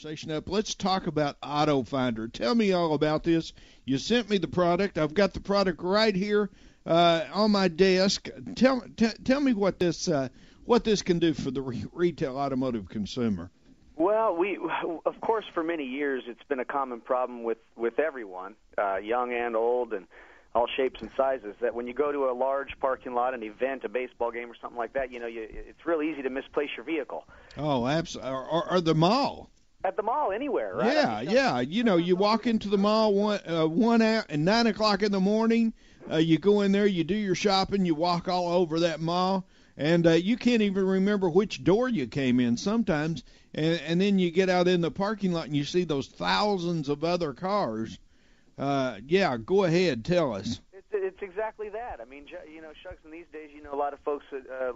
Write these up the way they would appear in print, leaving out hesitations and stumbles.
conversation up. Let's talk about Auto Finder. Tell me all about this. You sent me the product. I've got the product right here on my desk. Tell me what this can do for the retail automotive consumer. Well, of course, for many years, it's been a common problem with everyone, young and old, and all shapes and sizes, that when you go to a large parking lot, an event, a baseball game, or something like that, it's real easy to misplace your vehicle. Oh, absolutely. Or the mall. At the mall, anywhere, right? Yeah. You walk into the mall one hour at 9 o'clock in the morning. You go in there, you do your shopping, you walk all over that mall, and you can't even remember which door you came in sometimes. And then you get out in the parking lot and you see those thousands of other cars. Go ahead, tell us. It's exactly that. I mean, shucks, in these days, a lot of folks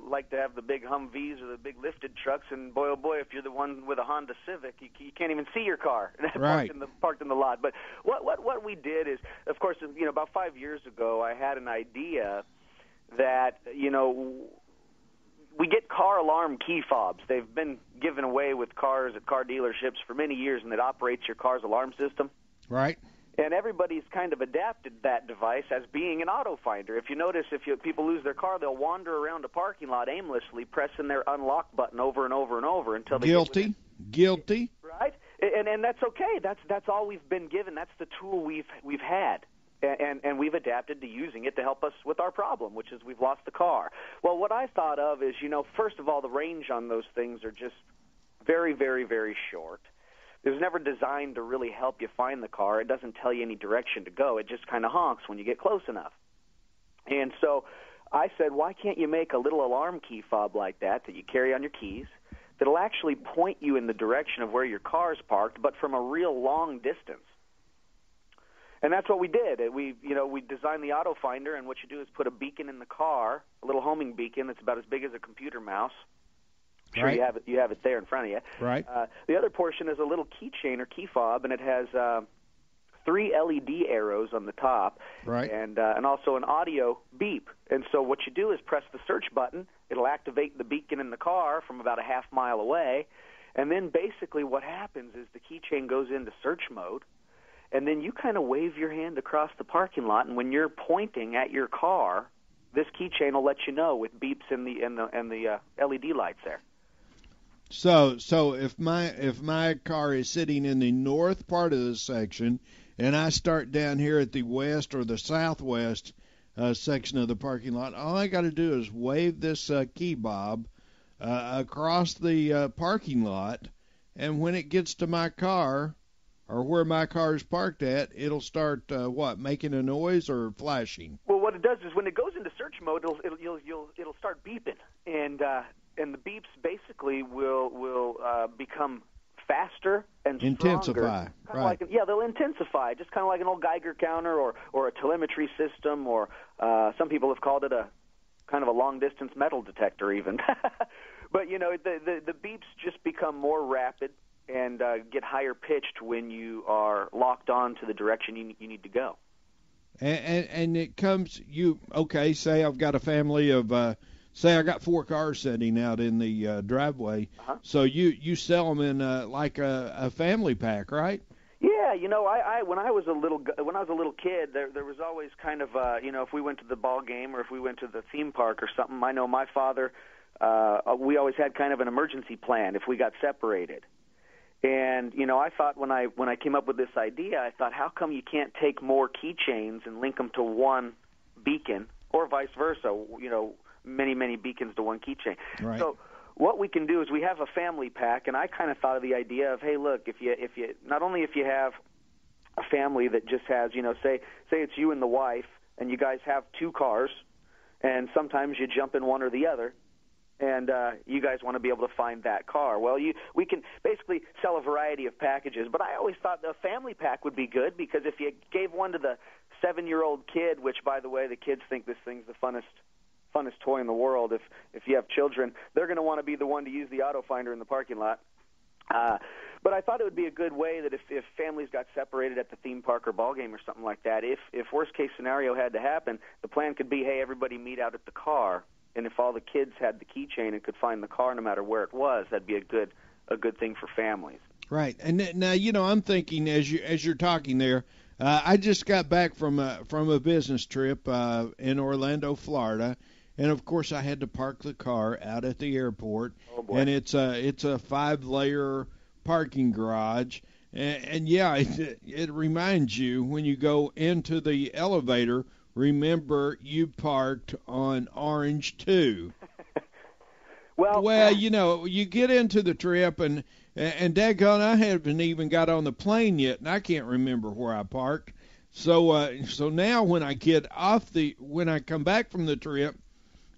like to have the big Humvees or the big lifted trucks, and boy, oh boy, if you're the one with a Honda Civic, you can't even see your car right. parked in the lot. But what we did is, of course, about 5 years ago, I had an idea that, we get car alarm key fobs. They've been given away with cars at car dealerships for many years, and it operates your car's alarm system. Right. And everybody's kind of adapted that device as being an auto finder. If you notice, people lose their car, they'll wander around a parking lot aimlessly, pressing their unlock button over and over and over until they Guilty. Right? And that's okay. That's all we've been given. That's the tool we've had. And we've adapted to using it to help us with our problem, which is we've lost the car. Well, what I thought of is, first of all, the range on those things are just very, very, very short. It was never designed to really help you find the car. It doesn't tell you any direction to go. It just kind of honks when you get close enough. And so I said, why can't you make a little alarm key fob like that you carry on your keys that'll actually point you in the direction of where your car's parked, but from a real long distance? And that's what we did. We designed the Auto Finder, and what you do is put a beacon in the car, a little homing beacon that's about as big as a computer mouse. I'm sure right. you have it there in front of you. Right. The other portion is a little keychain or key fob, and it has 3 LED arrows on the top, right. and also an audio beep. And so what you do is press the search button. It'll activate the beacon in the car from about a half mile away, and then basically what happens is the keychain goes into search mode. And then you kind of wave your hand across the parking lot, and when you're pointing at your car, this keychain will let you know with beeps and the LED lights there. So if my car is sitting in the north part of the section, and I start down here at the west or the southwest section of the parking lot, all I got to do is wave this key bob across the parking lot, and when it gets to my car, or where my car is parked at, it'll start making a noise or flashing? Well, what it does is when it goes into search mode, it'll start beeping, and the beeps basically will become faster and stronger. Intensify, right? They'll intensify, just kind of like an old Geiger counter or a telemetry system, or some people have called it a kind of a long distance metal detector even. But the beeps just become more rapid and get higher pitched when you are locked on to the direction you need to go. And it comes, say I've got a family of, say I got 4 cars sitting out in the driveway. Uh-huh. So you sell them in like a family pack, right? Yeah, I when I was a little kid, there was always kind of if we went to the ball game or if we went to the theme park or something, I know my father, we always had kind of an emergency plan if we got separated. And I thought when I came up with this idea, I thought, how come you can't take more keychains and link them to one beacon, or vice versa? Many beacons to one keychain. Right. So what we can do is we have a family pack, and I kind of thought of the idea of, hey, look, if you not only if you have a family that just has, say it's you and the wife, and you guys have 2 cars, and sometimes you jump in one or the other, and you guys want to be able to find that car. Well, we can basically sell a variety of packages, but I always thought the family pack would be good, because if you gave one to the 7-year-old kid, which, by the way, the kids think this thing's the funnest toy in the world. If you have children, they're going to want to be the one to use the Auto Finder in the parking lot. But I thought it would be a good way that if families got separated at the theme park or ball game or something like that, if worst case scenario had to happen, the plan could be, hey, everybody meet out at the car, and if all the kids had the keychain and could find the car no matter where it was, that'd be a good thing for families. Right. And now, I'm thinking as you're talking there, I just got back from a business trip in Orlando, Florida, and of course I had to park the car out at the airport. Oh boy. And it's a 5-layer parking garage, and yeah, it reminds you when you go into the elevator. Remember, you parked on Orange 2. Well, you get into the trip, and daggone, I haven't even got on the plane yet, and I can't remember where I parked. So now when I come back from the trip,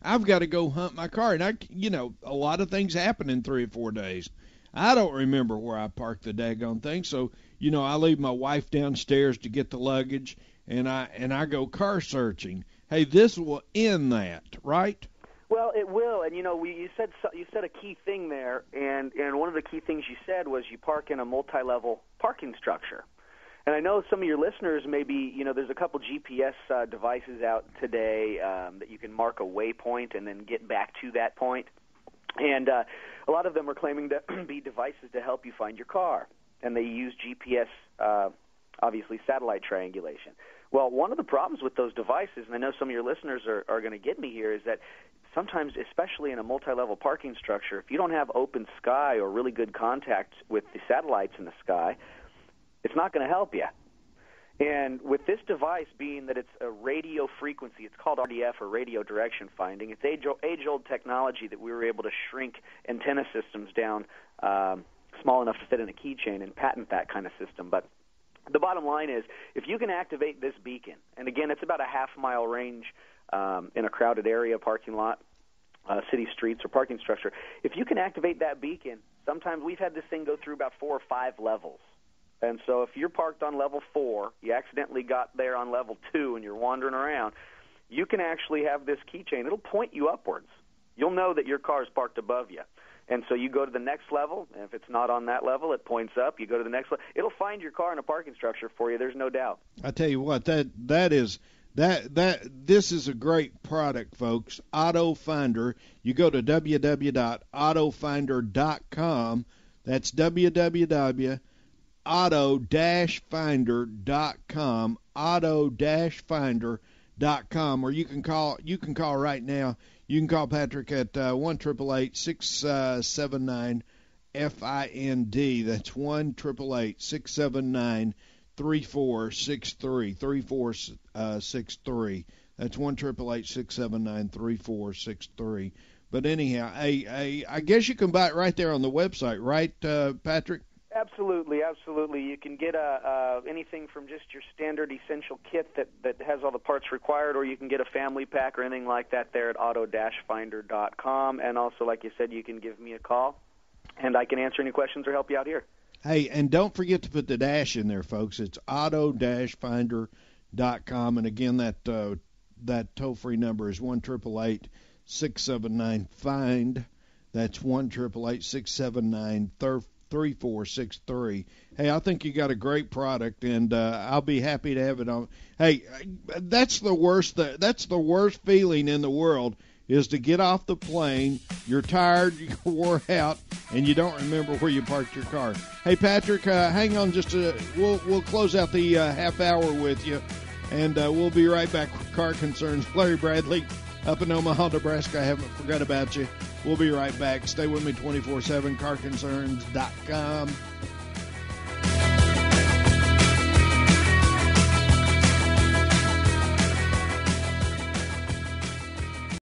I've got to go hunt my car, and a lot of things happen in 3 or 4 days. I don't remember where I parked the daggone thing, so I leave my wife downstairs to get the luggage, and I go car searching. Hey, this will end that, right? Well, it will, and you said a key thing there, and one of the key things you said was you park in a multi-level parking structure. And I know some of your listeners maybe, there's a couple GPS devices out today that you can mark a waypoint and then get back to that point. And a lot of them are claiming to be devices to help you find your car, and they use GPS, obviously satellite triangulation. Well, one of the problems with those devices, and I know some of your listeners are going to get me here, is that sometimes, especially in a multi-level parking structure, if you don't have open sky or really good contact with the satellites in the sky, it's not going to help you. And with this device being that it's a radio frequency, it's called RDF, or radio direction finding. It's age-old technology that we were able to shrink antenna systems down small enough to fit in a keychain and patent that kind of system. But the bottom line is, if you can activate this beacon, and again, it's about a half-mile range in a crowded area, parking lot, city streets, or parking structure, if you can activate that beacon, sometimes we've had this thing go through about 4 or 5 levels. And so if you're parked on level 4, you accidentally got there on level 2 and you're wandering around, you can actually have this keychain. It'll point you upwards. You'll know that your car is parked above you. And so you go to the next level, and if it's not on that level, it points up. You go to the next level. It'll find your car in a parking structure for you. There's no doubt. I tell you what, this is a great product, folks. Auto Finder. You go to www.autofinder.com. That's www.auto-finder.com. Auto-finder.com. Or you can call right now. You can call Patrick at 1-888-679-FIND. That's 1-888-679-3463. 3463. That's 1-888-679-3463. But anyhow, I guess you can buy it right there on the website, right, Patrick? Absolutely. You can get anything from just your standard essential kit that has all the parts required, or you can get a family pack or anything like that there at auto-finder.com. And also, like you said, you can give me a call, and I can answer any questions or help you out here. Hey, and don't forget to put the dash in there, folks. It's auto-finder.com. And again, that toll-free number is 1-888-679-FIND. That's 1-888-679-3463. Hey, I think you got a great product, and I'll be happy to have it on. Hey, that's the worst feeling in the world, is to get off the plane, you're tired, you're wore out, and you don't remember where you parked your car. Hey, Patrick, hang on we'll close out the half hour with you, and we'll be right back with Car Concerns. Larry Bradley up in Omaha, Nebraska. I haven't forgot about you. We'll be right back. Stay with me 24/7, carconcerns.com.